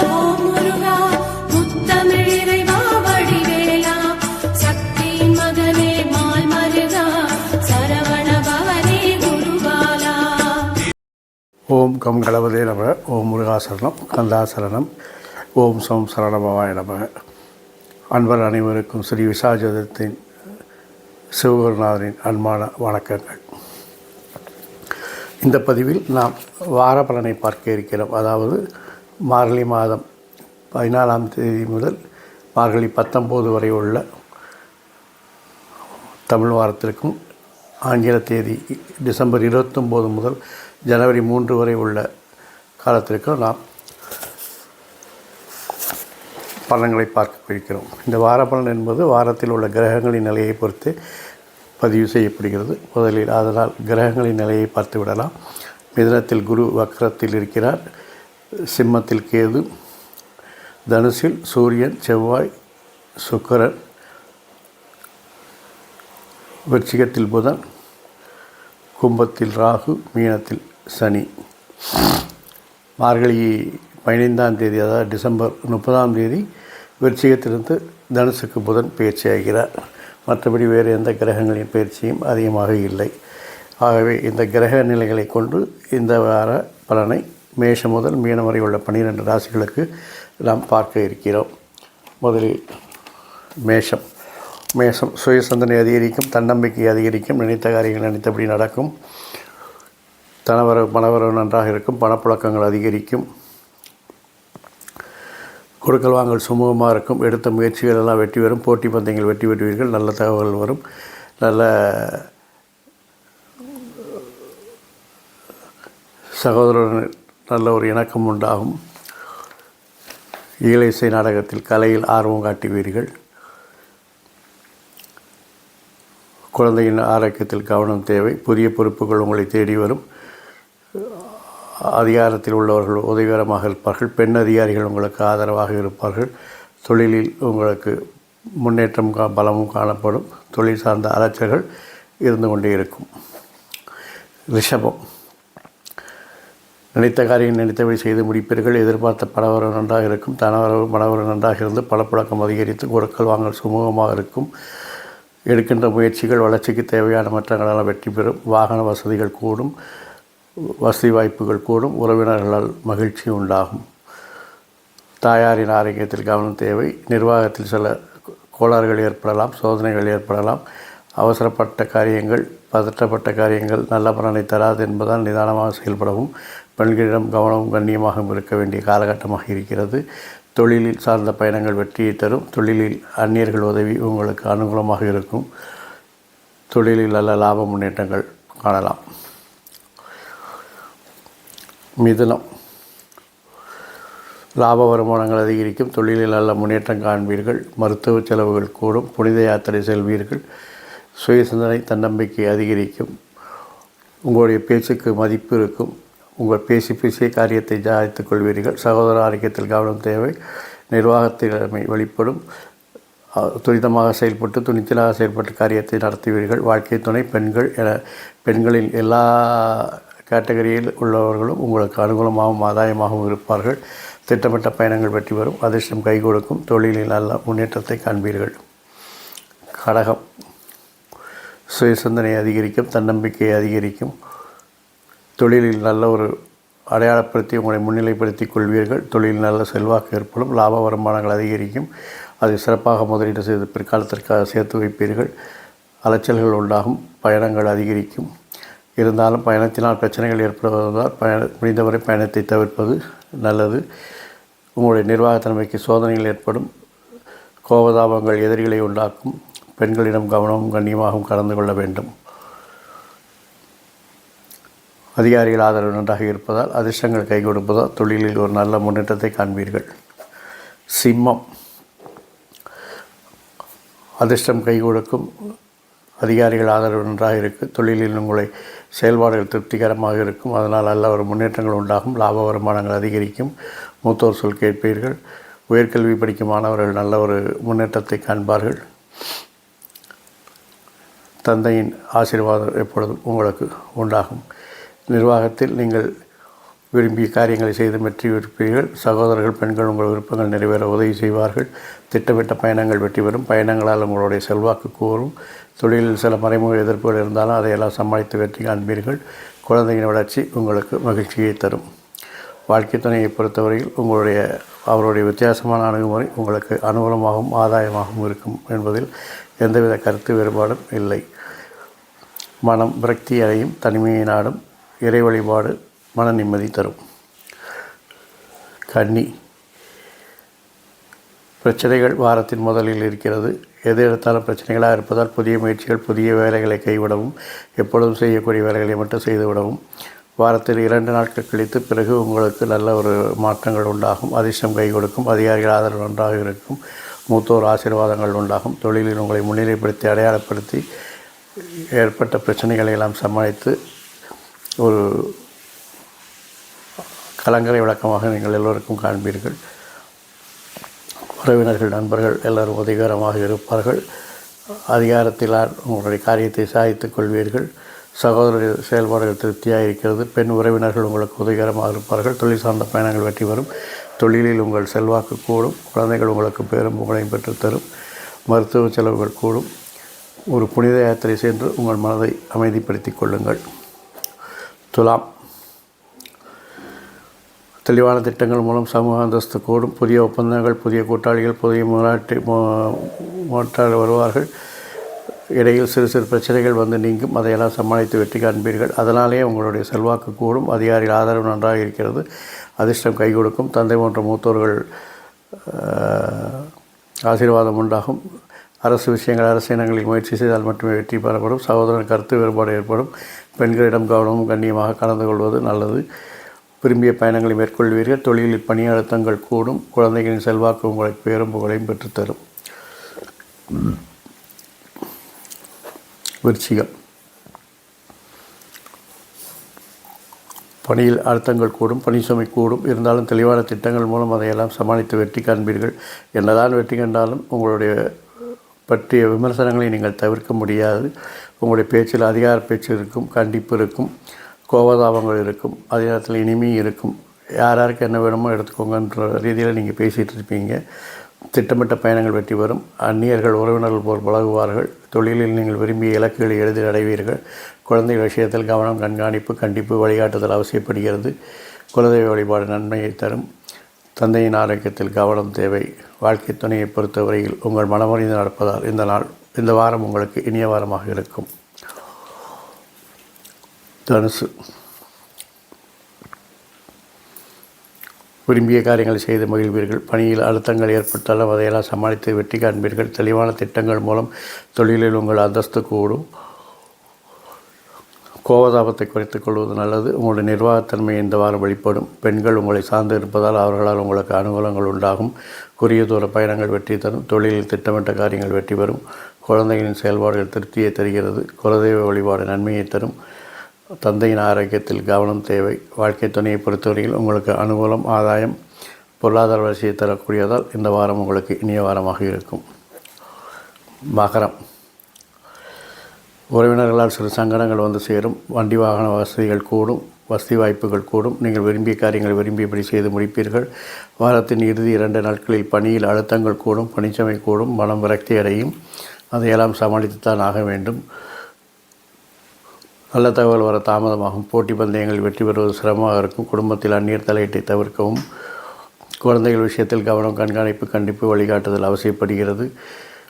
ஓம் முருகா முத்தமிழிறைவா வடிவேலா சக்தியின் மகனே மால் மருகா சரவண பவனே குருபாலா. ஓம் கம் கணபதே நம. ஓம் முருகாசரணம் கந்தாசரணம். ஓம் சோம் சரணபவாய நம. அன்பர் அனைவருக்கும் ஸ்ரீ விசாஜோதத்தின் சிவகுருநாதரின் அன்பான வணக்கங்கள். இந்த பதிவில் நாம் வார பலனை பார்க்க இருக்கிறோம். அதாவது மார்கழி மாதம் 14ஆம் தேதி முதல் மார்கழி 19 வரை உள்ள தமிழ் வாரத்திற்கும், ஆங்கில தேதி டிசம்பர் 29 முதல் ஜனவரி 3 வரை உள்ள காலத்திற்கும் நாம் பலன்களை பார்க்க இருக்கிறோம். இந்த வார பலன் என்பது வாரத்தில் உள்ள கிரகங்களின் நிலையை பொறுத்து பதிவு செய்யப்படுகிறது. முதலில் அதனால் கிரகங்களின் நிலையை பார்த்து விடலாம். மிதுனத்தில் குரு வக்ரத்தில் இருக்கிறார், சிம்மத்தில் கேது, தனுசில் சூரியன், செவ்வாய், சுக்கிரன், விருச்சிகத்தில் புதன், கும்பத்தில் ராகு, மீனத்தில் சனி. மார்கழி 15ஆம் தேதி, அதாவது டிசம்பர் 30ஆம் தேதி விருச்சிகத்திலிருந்து தனுசுக்கு புதன் பயிற்சி ஆகிறார். மற்றபடி வேறு எந்த கிரகங்களின் பயிற்சியும் அதிகமாக இல்லை. ஆகவே இந்த கிரக நிலைகளை கொண்டு இந்த வார பலனை மேஷம் முதல் மீனம் வரை உள்ள 12 ராசிகளுக்கு நாம் பார்க்க இருக்கிறோம். முதலில் மேஷம். மேஷம் சுய சிந்தனை அதிகரிக்கும், தன்னம்பிக்கை அதிகரிக்கும், நினைத்த காரியங்கள் நினைத்தபடி நடக்கும், தனவரவு பணவரவு நன்றாக இருக்கும், பணப்புழக்கங்கள் அதிகரிக்கும், கொடுக்கல் வாங்கல் சுமூகமாக இருக்கும், எடுத்த முயற்சிகள் எல்லாம் வெற்றி வரும், போட்டி பந்தயங்கள் வெற்றி பெறுவீர்கள், நல்ல தகவல் வரும், நல்ல சகோதரன் நல்ல ஒரு இணக்கம் உண்டாகும், ஈழ இசை நாடகத்தில் கலையில் ஆர்வம் காட்டுவீர்கள், குழந்தையின் ஆரோக்கியத்தில் கவனம் தேவை, புதிய பொறுப்புகள் உங்களை தேடி வரும், அதிகாரத்தில் உள்ளவர்கள் உதவிகரமாக இருப்பார்கள், பெண் அதிகாரிகள் உங்களுக்கு ஆதரவாக இருப்பார்கள், தொழிலில் உங்களுக்கு முன்னேற்றம் பலமும் காணப்படும், தொழில் சார்ந்த அலைச்சல்கள் இருந்து கொண்டே இருக்கும். ரிஷபம். நினைத்த காரியம் நினைத்தபடி செய்து முடிப்பீர்கள், எதிர்பார்த்த பணவரவு நன்றாக இருக்கும், தனவரவு பணவரவு நன்றாக இருந்து பணப்புழக்கம் அதிகரித்து கொடுக்கல் வாங்கல் சுமூகமாக இருக்கும், எடுக்கின்ற முயற்சிகள் வளர்ச்சிக்கு தேவையான மற்றங்களெல்லாம் வெற்றி பெறும், வாகன வசதிகள் கூடும், வசதி வாய்ப்புகள் கூடும், உறவினர்களால் மகிழ்ச்சி உண்டாகும், தாயாரின் ஆரோக்கியத்தில் கவனம் தேவை, நிர்வாகத்தில் சில கோளாறுகள் ஏற்படலாம், சோதனைகள் ஏற்படலாம், அவசரப்பட்ட காரியங்கள் பதற்றப்பட்ட காரியங்கள் நல்ல பலனை தராது என்பதால் நிதானமாக செயல்படவும், பெண்களிடம் கவனமும் கண்ணியமாகவும் இருக்க வேண்டிய காலகட்டமாக இருக்கிறது. தொழிலில் சார்ந்த பயணங்கள் வெற்றியை தரும், தொழிலில் அந்நியர்கள் உதவி உங்களுக்கு அனுகூலமாக இருக்கும், தொழிலில் நல்ல லாப முன்னேற்றங்கள் காணலாம். மிதுனம். லாப வருமானங்கள் அதிகரிக்கும், தொழிலில் நல்ல முன்னேற்றம் காண்பீர்கள், மருத்துவ செலவுகள் கூடும், புனித யாத்திரை செல்வீர்கள், சுய சிந்தனை தன்னம்பிக்கை அதிகரிக்கும், உங்களுடைய பேச்சுக்கு மதிப்பு இருக்கும், உங்கள் பேசிய காரியத்தை ஜாதித்துக் கொள்வீர்கள், சகோதர ஆரோக்கியத்தில் கவனம் தேவை, நிர்வாகத்திறமை வெளிப்படும், துரிதமாக செயல்பட்டு துணிச்சலாக செயல்பட்டு காரியத்தை நடத்துவீர்கள், வாழ்க்கை துணை பெண்கள் என பெண்களில் எல்லா கேட்டகரியில் உள்ளவர்களும் உங்களுக்கு அனுகூலமாகவும் ஆதாயமாகவும் இருப்பார்கள், திட்டமிட்ட பயணங்கள் வெற்றி வரும், அதிர்ஷ்டம் கை கொடுக்கும், தொழிலில் நல்ல முன்னேற்றத்தை காண்பீர்கள். கடகம். சுய சிந்தனை அதிகரிக்கும், தன்னம்பிக்கை அதிகரிக்கும், தொழிலில் நல்ல ஒரு அடையாளப்படுத்தி உங்களை முன்னிலைப்படுத்திக் கொள்வீர்கள், தொழிலில் நல்ல செல்வாக்கு ஏற்படும், லாப வருமானங்கள் அதிகரிக்கும், அதை சிறப்பாக முதலீடு செய்து பிற்காலத்திற்காக சேர்த்து வைப்பீர்கள், அலைச்சல்கள் உண்டாகும், பயணங்கள் அதிகரிக்கும், இருந்தாலும் பயணத்தினால் பிரச்சனைகள் ஏற்படுவதால் முடிந்தவரை பயணத்தை தவிர்ப்பது நல்லது. உங்களுடைய நிர்வாகத்தன்மைக்கு சோதனைகள் ஏற்படும், கோபதாபங்கள் எதிரிகளை உண்டாக்கும், பெண்களிடம் கவனமும் கண்ணியமாகவும் கலந்து கொள்ள வேண்டும், அதிகாரிகள் ஆதரவு நன்றாக இருப்பதால் அதிர்ஷ்டங்கள் கை கொடுப்பதால் தொழிலில் ஒரு நல்ல முன்னேற்றத்தை காண்பீர்கள். சிம்மம். அதிர்ஷ்டம் கை கொடுக்கும், அதிகாரிகள் ஆதரவு நன்றாக இருக்குது, தொழிலில் உங்களை செயல்பாடுகள் திருப்திகரமாக இருக்கும், அதனால் நல்ல ஒரு முன்னேற்றங்கள் உண்டாகும், லாப வருமானங்கள் அதிகரிக்கும், மூத்தோர் சொல் கேட்பீர்கள், உயர்கல்வி படிக்கும் மாணவர்கள் நல்ல ஒரு முன்னேற்றத்தை காண்பார்கள், தந்தையின் ஆசீர்வாதம் எப்பொழுதும் உங்களுக்கு உண்டாகும். நிர்வாகத்தில் நீங்கள் விரும்பிய காரியங்களை செய்து வெற்றி பெறுவீர்கள். சகோதரர்கள், பெண்கள் உங்கள் விருப்பங்கள் நிறைவேற உதவி செய்வார்கள். திட்டமிட்ட பயணங்கள் வெற்றி பெறும். பயணங்களால் உங்களுடைய செல்வாக்கு கூறும். தொழிலில் சில மறைமுக எதிர்ப்புகள் இருந்தாலும் அதையெல்லாம் சமாளித்து வெற்றி காண்பீர்கள். குழந்தையின் வளர்ச்சி உங்களுக்கு மகிழ்ச்சியை தரும். வாழ்க்கை துணையை பொறுத்தவரையில் அவருடைய வித்தியாசமான அணுகுமுறை உங்களுக்கு அனுகூலமாகவும் ஆதாயமாகவும் இருக்கும் என்பதில் எந்தவித கருத்து வேறுபாடும் இல்லை. மனம் விரக்தி அடையும். தனிமையை நாடும். இறை வழிபாடு மன நிம்மதி தரும். கன்னி, பிரச்சனைகள் வாரத்தின் முதலில் இருக்கிறது. எது எடுத்தாலும் பிரச்சனைகளாக இருப்பதால் புதிய முயற்சிகள், புதிய வேலைகளை கைவிடவும், எப்பொழுதும் செய்யக்கூடிய வேலைகளை மட்டும் செய்துவிடவும். வாரத்தில் 2 நாட்கள் கழித்து பிறகு உங்களுக்கு நல்ல ஒரு மாற்றங்கள் உண்டாகும். அதிர்ஷ்டம் கை கொடுக்கும். அதிகாரிகள் ஆதரவு நன்றாக இருக்கும். மூத்தோர் ஆசீர்வாதங்கள் உண்டாகும். தொழிலில் உங்களை முன்னிலைப்படுத்தி அடையாளப்படுத்தி ஏற்பட்ட பிரச்சனைகளை எல்லாம் சமாளித்து ஒரு கலங்கரை விளக்கமாக நீங்கள் எல்லோருக்கும் காண்பீர்கள். உறவினர்கள், நண்பர்கள் எல்லோரும் உதவிகரமாக இருப்பார்கள். அதிகாரத்திலால் உங்களுடைய காரியத்தை சாதித்துக் கொள்வீர்கள். சகோதர செயல்பாடுகள் திருப்தியாக இருக்கிறது. பெண் உறவினர்கள் உங்களுக்கு உதவிகரமாக இருப்பார்கள். தொழில் சார்ந்த பயணங்கள் வெற்றி பெறும். தொழிலில் உங்கள் செல்வாக்கு கூடும். குழந்தைகள் உங்களுக்கு பேரும் புகழையும் பெற்றுத்தரும். மருத்துவ செலவுகள் கூடும். ஒரு புனித யாத்திரை சென்று உங்கள் மனதை அமைதிப்படுத்திக் கொள்ளுங்கள். துலாம், தெளிவான திட்டங்கள் மூலம் சமூக அந்தஸ்து கூடும். புதிய ஒப்பந்தங்கள், புதிய கூட்டாளிகள், புதிய முதலாளி வருவார்கள். இடையில் சிறு சிறு பிரச்சனைகள் வந்து நீங்கும். அதையெல்லாம் சமாளித்து வெற்றி காண்பீர்கள். அதனாலேயே உங்களுடைய செல்வாக்கு கூடும். அதிகாரிகள் ஆதரவு நன்றாக இருக்கிறது. அதிர்ஷ்டம் கை கொடுக்கும். தந்தை போன்ற மூத்தோர்கள் ஆசீர்வாதம் உண்டாகும். அரசு விஷயங்கள், அரசினங்களில் முயற்சி செய்தால் மட்டுமே வெற்றி பெறப்படும். சகோதரன் கருத்து வேறுபாடு ஏற்படும். பெண்களிடம் கவனமும் கண்ணியமாக கலந்து கொள்வது நல்லது. விரும்பிய பயணங்களை மேற்கொள்வீர்கள். தொழிலில் பணி அழுத்தங்கள் கூடும். குழந்தைகளின் செல்வாக்கு உங்களுக்கு பேரும் புகழையும் பெற்றுத்தரும். விருச்சிகம், பணியில் அழுத்தங்கள் கூடும். பணி சுமை கூடும். இருந்தாலும் தெளிவான திட்டங்கள் மூலம் அதையெல்லாம் சமாளித்து வெற்றி காண்பீர்கள். என்னதான் வெற்றி கண்டாலும் உங்களுடைய பற்றிய விமர்சனங்களை நீங்கள் தவிர்க்க முடியாது. உங்களுடைய பேச்சில் அதிகார பேச்சு இருக்கும். கண்டிப்பு இருக்கும். கோபதாபங்கள் இருக்கும். அதே நேரத்தில் இனிமை இருக்கும். யாருக்கு என்ன வேணுமோ எடுத்துக்கோங்கன்ற ரீதியில் நீங்கள் பேசிகிட்டு இருப்பீங்க. திட்டமிட்ட பயணங்கள் வெற்றி பெறும். அந்நியர்கள், உறவினர்கள் போல் பழகுவார்கள். தொழிலில் நீங்கள் விரும்பிய இலக்குகளை எளிதில் அடைவீர்கள். குழந்தைகள் விஷயத்தில் கவனம், கண்காணிப்பு, கண்டிப்பு, வழிகாட்டுதல் அவசியப்படுகிறது. குலதெய்வ வழிபாடு நன்மையை தரும். தந்தையின் ஆரோக்கியத்தில் கவனம் தேவை. வாழ்க்கை துணையை பொறுத்தவரையில் உங்கள் மனமறிந்து நடப்பதால் இந்த வாரம் உங்களுக்கு இனிய வாரமாக இருக்கும். தனுசு, விரும்பிய காரியங்களை செய்து மகிழ்வீர்கள். பணியில் அழுத்தங்கள் ஏற்பட்டாலும் அதையெல்லாம் சமாளித்து வெற்றி காண்பீர்கள். தெளிவான திட்டங்கள் மூலம் தொழிலில் உங்கள் அந்தஸ்து கூடும். கோபதாபத்தை குறைத்துக் கொள்வது நல்லது. உங்களுடைய நிர்வாகத்தன்மை இந்த வாரம் வெளிப்படும். பெண்கள் உங்களை சார்ந்து இருப்பதால் அவர்களால் உங்களுக்கு அனுகூலங்கள் உண்டாகும். குறுகிய தூர பயணங்கள் வெற்றி தரும். தொழிலில் திட்டமிட்ட காரியங்கள் வெற்றி பெறும். குழந்தைகளின் செயல்பாடுகள் திருப்தியை தருகிறது. குலதெய்வ வழிபாடு நன்மையை தரும். தந்தையின் ஆரோக்கியத்தில் கவனம் தேவை. வாழ்க்கை துணையை பொறுத்தவரையில் உங்களுக்கு அனுகூலம், ஆதாயம், பொருளாதார வளர்ச்சியை தரக்கூடியதால் இந்த வாரம் உங்களுக்கு இனிய வாரமாக இருக்கும். மகரம், உறவினர்களால் சிறு சங்கடங்கள் வந்து சேரும். வண்டி வாகன வசதிகள் கூடும். வசதி வாய்ப்புகள் கூடும். நீங்கள் விரும்பிய காரியங்களை விரும்பியபடி செய்து முடிப்பீர்கள். வாரத்தின் இறுதி 2 நாட்களில் பணியில் அழுத்தங்கள் கூடும். பணிச்சுமை கூடும். மனம் விரக்தி அடையும். அதையெல்லாம் சமாளித்துத்தான் ஆக வேண்டும். நல்ல தகவல் வர தாமதமாகும். போட்டி பந்தயங்கள் வெற்றி பெறுவது சிரமமாக இருக்கும். குடும்பத்தில் அந்நியர் தலையீட்டை தவிர்க்கவும். குழந்தைகள் விஷயத்தில் கவனம், கண்காணிப்பு, கண்டிப்பு, வழிகாட்டுதல் அவசியப்படுகிறது.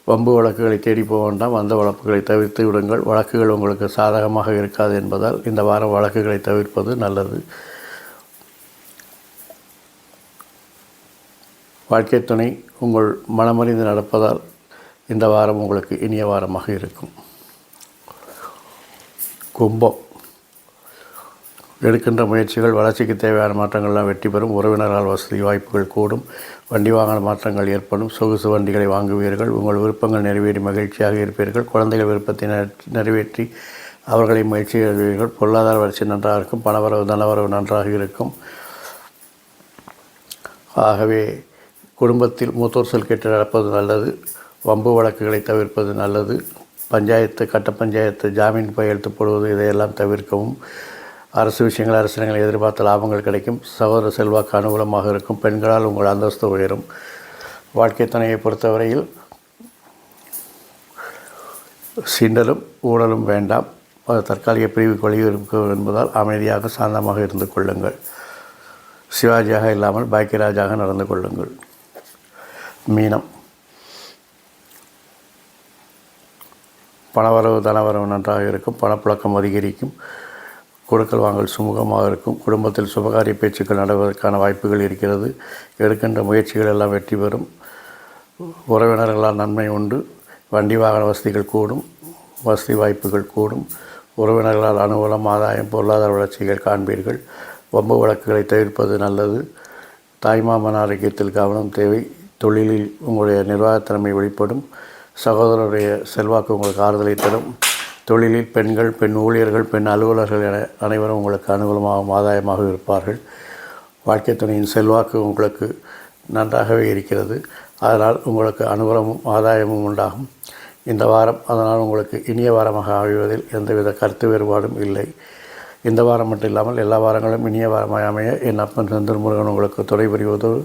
வம்பு வழக்குகளை தேடி போக வேண்டாம். அந்த வழக்குகளை தவிர்த்து விடுங்கள். வழக்குகள் உங்களுக்கு சாதகமாக இருக்காது என்பதால் இந்த வாரம் வழக்குகளை தவிர்ப்பது நல்லது. வாழ்க்கை துணை உங்கள் மனமறிந்து நடப்பதால் இந்த வாரம் உங்களுக்கு இனிய வாரமாக இருக்கும். கும்பம், எடுக்கின்ற முயற்சிகள் வளர்ச்சிக்கு தேவையான மாற்றங்கள்லாம் வெற்றி பெறும். உறவினரால் வசதி வாய்ப்புகள் கூடும். வண்டி வாகன மாற்றங்கள் ஏற்படும். சொகுசு வண்டிகளை வாங்குவீர்கள். உங்கள் விருப்பங்கள் நிறைவேறி மகிழ்ச்சியாக இருப்பீர்கள். குழந்தைகள் விருப்பத்தை நிறைவேற்றி அவர்களை மகிழ்ச்சி எழுவீர்கள். பொருளாதார வளர்ச்சி நன்றாக இருக்கும். பணவரவு, தனவரவு நன்றாக இருக்கும். ஆகவே குடும்பத்தில் மூத்தோர் சொல் கேட்டு நடப்பது நல்லது. வம்பு வழக்குகளை தவிர்ப்பது நல்லது. பஞ்சாயத்து, கட்ட பஞ்சாயத்து, ஜாமீன் கையெழுத்து போடுவது இதையெல்லாம் தவிர்க்கவும். அரசு விஷயங்கள் அரசினங்கள் எதிர்பார்த்த லாபங்கள் கிடைக்கும். சகோதர செல்வாக்கு அனுகூலமாக இருக்கும். பெண்களால் உங்கள் அந்தஸ்து உயரும். வாழ்க்கை துணையை பொறுத்தவரையில் சீண்டலும் ஊழலும் வேண்டாம். அது தற்காலிக பிரிவுக்கு வழிவகுக்கும் என்பதால் அமைதியாக சாந்தமாக இருந்து கொள்ளுங்கள். சிவாஜியாக இல்லாமல் பாக்கியராஜாக நடந்து கொள்ளுங்கள். மீனம். பணவரவு தனவரவு நன்றாக இருக்கும். பணப்புழக்கம் அதிகரிக்கும். கொடுக்கல் வாங்கல் சுமூகமாக இருக்கும். குடும்பத்தில் சுபகாரிய பேச்சுக்கள் நடவதற்கான வாய்ப்புகள் இருக்கிறது. எடுக்கின்ற முயற்சிகள் எல்லாம் வெற்றி பெறும். உறவினர்களால் நன்மை உண்டு. வண்டி வாகன வசதிகள் கூடும். வசதி வாய்ப்புகள் கூடும். உறவினர்களால் அனுகூலம், ஆதாயம், பொருளாதார வளர்ச்சிகள் காண்பீர்கள். வம்பு வழக்குகளை தவிர்ப்பது நல்லது. தாய்மாமன் ஆரோக்கியத்தில் கவனம் தேவை. தொழிலில் உங்களுடைய நிர்வாகத்திறமை வெளிப்படும். சகோதரருடைய செல்வாக்கு உங்களுக்கு ஆறுதலை தரும். தொழிலில் பெண்கள், பெண் ஊழியர்கள், பெண் அலுவலர்கள் என அனைவரும் உங்களுக்கு அனுகூலமாகவும் ஆதாயமாக இருப்பார்கள். வாழ்க்கை துணையின் செல்வாக்கு உங்களுக்கு நன்றாகவே இருக்கிறது. அதனால் உங்களுக்கு அனுகூலமும் ஆதாயமும் உண்டாகும் இந்த வாரம். அதனால் உங்களுக்கு இனிய வாரமாக அமைவதில் எந்தவித கருத்து வேறுபாடும் இல்லை. இந்த வாரம் மட்டும் இல்லாமல் எல்லா வாரங்களும் இனிய வாரமாக அமைய என் அப்பன் செந்தூர் முருகன் உங்களுக்கு துணை புரிவதோடு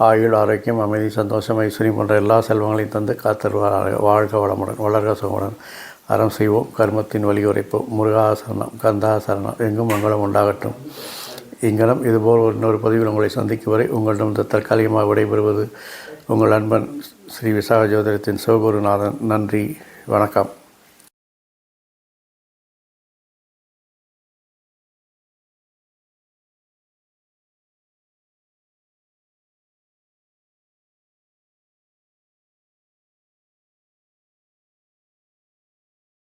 ஆயுள், ஆரோக்கியம், அமைதி, சந்தோஷம், ஐஸ்வர்யம் போன்ற எல்லா செல்வங்களையும் தந்து காத்தருவார். வாழ்க வளமுடன், வளர்க சுகமுடன். அறம் செய்வோம், கர்மத்தின் வழி உரைப்போம். முருகாசரணம், கந்தாசரணம், எங்கும் மங்களம் உண்டாகட்டும். இங்கனம் இதுபோல் இன்னொரு பதிவில் உங்களை சந்திக்கும் வரை உங்களிடம் தற்காலிகமாக விடைபெறுவது உங்கள் நண்பன் ஸ்ரீ விசாக ஜோதிடத்தின் சிவகுருநாதன். நன்றி, வணக்கம்.